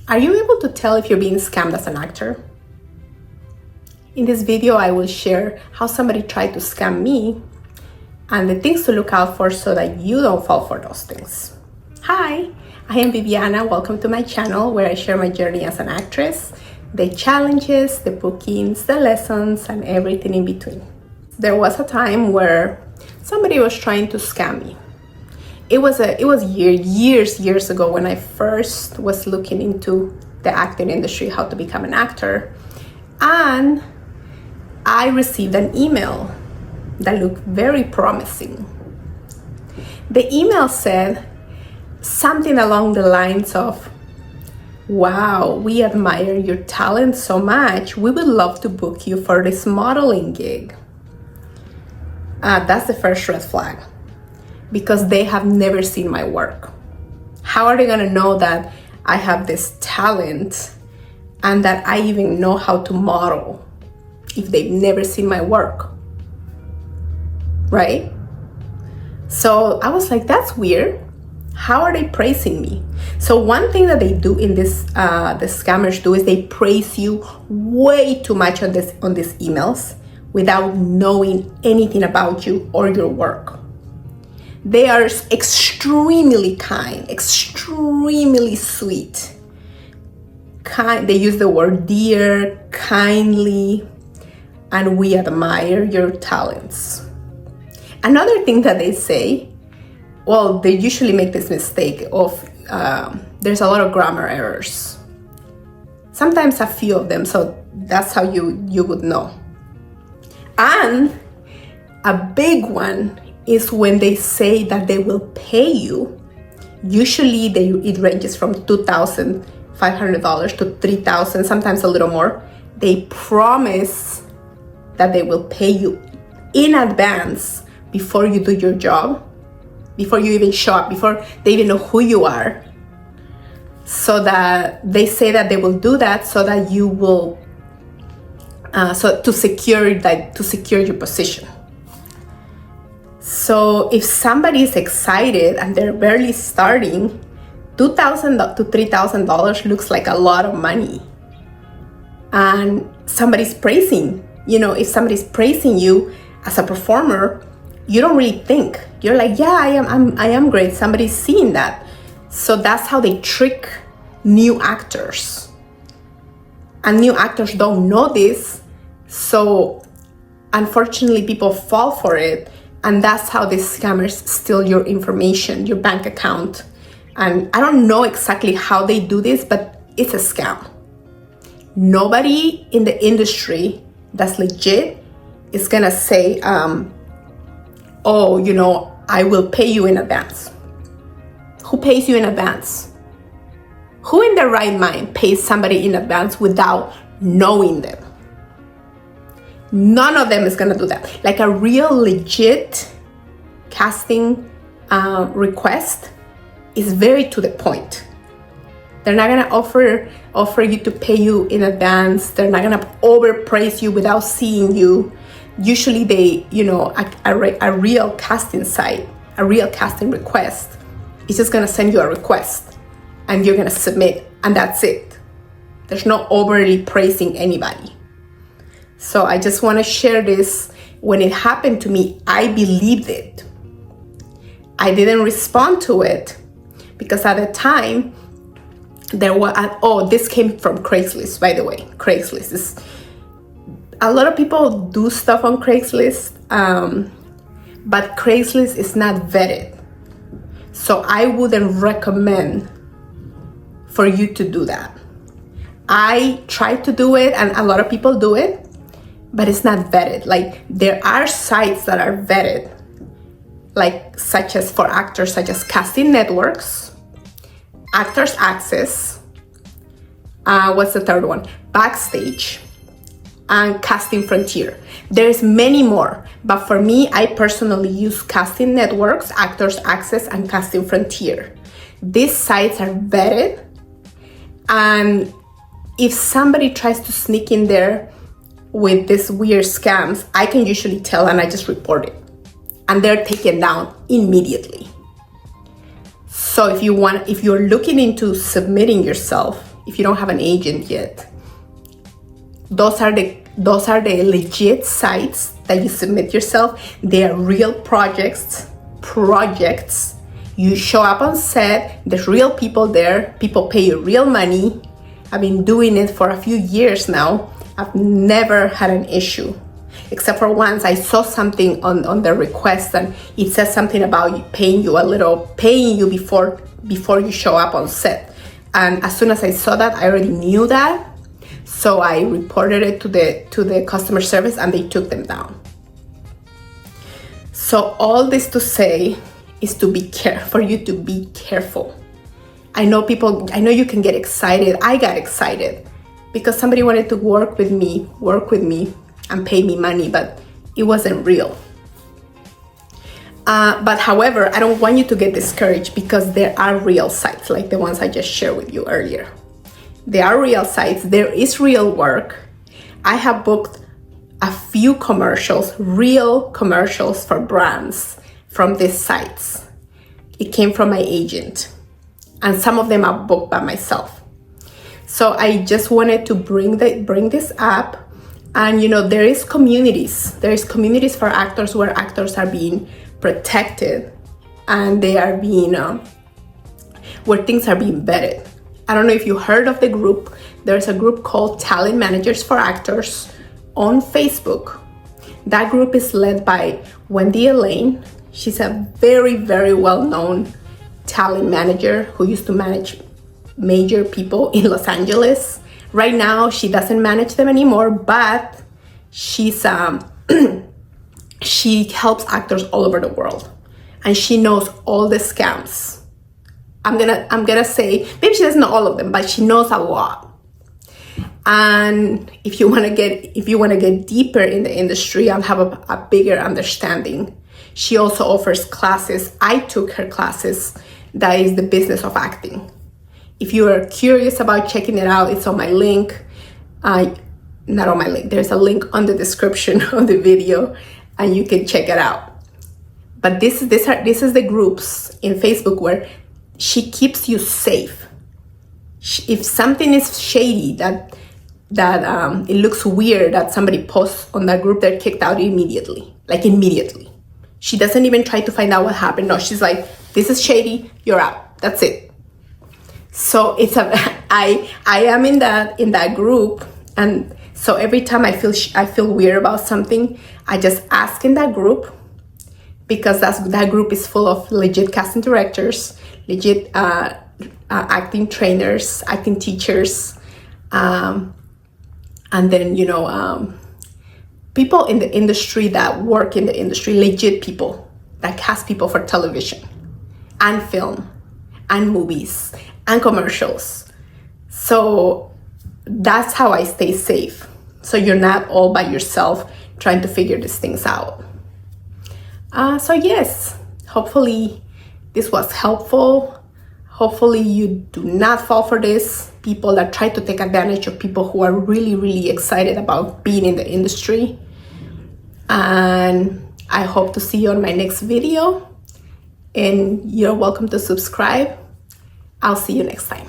Are you able to tell if you're being scammed as an actor? In this video, I will share how somebody tried to scam me and the things to look out for so that you don't fall for those things. Hi, I am Viviana. Welcome to my channel where I share my journey as an actress, the challenges, the bookings, the lessons, and everything in between. There was a time where somebody was trying to scam me. It was years ago when I first was looking into the acting industry, how to become an actor, and I received an email that looked very promising. The email said something along the lines of, "Wow, we admire your talent so much. We would love to book you for this modeling gig." That's the first red flag, because they have never seen my work. How are they gonna know that I have this talent and that I even know how to model if they've never seen my work, right? So I was like, that's weird. How are they praising me? So one thing that they do in this, the scammers do, is they praise you way too much on these emails without knowing anything about you or your work. They are extremely kind, extremely sweet. They use the word dear, kindly, and we admire your talents. Another thing that they say, well, they usually make this mistake of, there's a lot of grammar errors. Sometimes a few of them, so that's how you would know. And a big one is when they say that they will pay you. Usually it ranges from $2,500 to $3,000, sometimes a little more. They promise that they will pay you in advance before you do your job, before you even show up, before they even know who you are. So that they say that they will do that so that you will, to secure your position. So if somebody is excited and they're barely starting, $2,000 to $3,000 looks like a lot of money. And somebody's praising, if somebody's praising you as a performer, you don't really think. You're like, yeah, I am great. Somebody's seeing that. So that's how they trick new actors. And new actors don't know this. So unfortunately, people fall for it. And that's how these scammers steal your information, your bank account. And I don't know exactly how they do this, but it's a scam. Nobody in the industry that's legit is gonna say, I will pay you in advance. Who pays you in advance? Who in their right mind pays somebody in advance without knowing them? None of them is gonna do that. Like a real legit casting request is very to the point. They're not gonna offer you to pay you in advance. They're not gonna overpraise you without seeing you. Usually they, a real casting site, a real casting request is just gonna send you a request and you're gonna submit, and that's it. There's no overly praising anybody. So I just wanna share this. When it happened to me, I believed it. I didn't respond to it because at the time, this came from Craigslist, by the way. Craigslist is, a lot of people do stuff on Craigslist, but Craigslist is not vetted. So I wouldn't recommend for you to do that. I tried to do it, and a lot of people do it, but it's not vetted. Like, there are sites that are vetted, such as for actors, such as Casting Networks, Actors Access, what's the third one? Backstage, and Casting Frontier. There's many more, but for me, I personally use Casting Networks, Actors Access, and Casting Frontier. These sites are vetted, and if somebody tries to sneak in there with these weird scams, I can usually tell, and I just report it, and they're taken down immediately. So if you're looking into submitting yourself if you don't have an agent yet, those are the legit sites that you submit yourself. They are real projects. You show up on set, there's real people there, people pay you real money. I've been doing it for a few years now. I've never had an issue, except for once I saw something on the request, and it says something about paying you before you show up on set. And as soon as I saw that, I already knew that. So I reported it to the customer service, and they took them down. So all this to say is for you to be careful. I know you can get excited. I got excited because somebody wanted to work with me and pay me money, but it wasn't real. But however, I don't want you to get discouraged, because there are real sites like the ones I just shared with you earlier. There are real sites. There is real work. I have booked a few real commercials for brands from these sites. It came from my agent, and some of them are booked by myself. So I just wanted to bring this up. And there is communities for actors, where actors are being protected, and they are being where things are being vetted. I don't know if you heard of the group. There's a group called Talent Managers for Actors on Facebook. That group is led by Wendy Elaine. She's a very, very well-known talent manager who used to manage major people in Los Angeles. Right now, she doesn't manage them anymore, but she's she helps actors all over the world, and she knows all the scams. I'm gonna say, maybe she doesn't know all of them, but she knows a lot. And if you want to get deeper in the industry and have a bigger understanding, she also offers classes. I took her classes. That is the business of acting. If you are curious about checking it out, it's on my link. Not on my link. There's a link on the description of the video, and you can check it out. But this is the groups in Facebook where she keeps you safe. If something is shady, that it looks weird that somebody posts on that group, they're kicked out immediately. She doesn't even try to find out what happened. No, she's like, this is shady, you're out. That's it. So I am in that group, and so every time I feel weird about something, I just ask in that group, because that group is full of legit casting directors, legit acting trainers, acting teachers, and then people in the industry that work in the industry, legit people that cast people for television and film and movies and commercials. So that's how I stay safe. So you're not all by yourself trying to figure these things out. So yes, hopefully this was helpful. Hopefully you do not fall for this. People that try to take advantage of people who are really, really excited about being in the industry. And I hope to see you on my next video. And you're welcome to subscribe. I'll see you next time.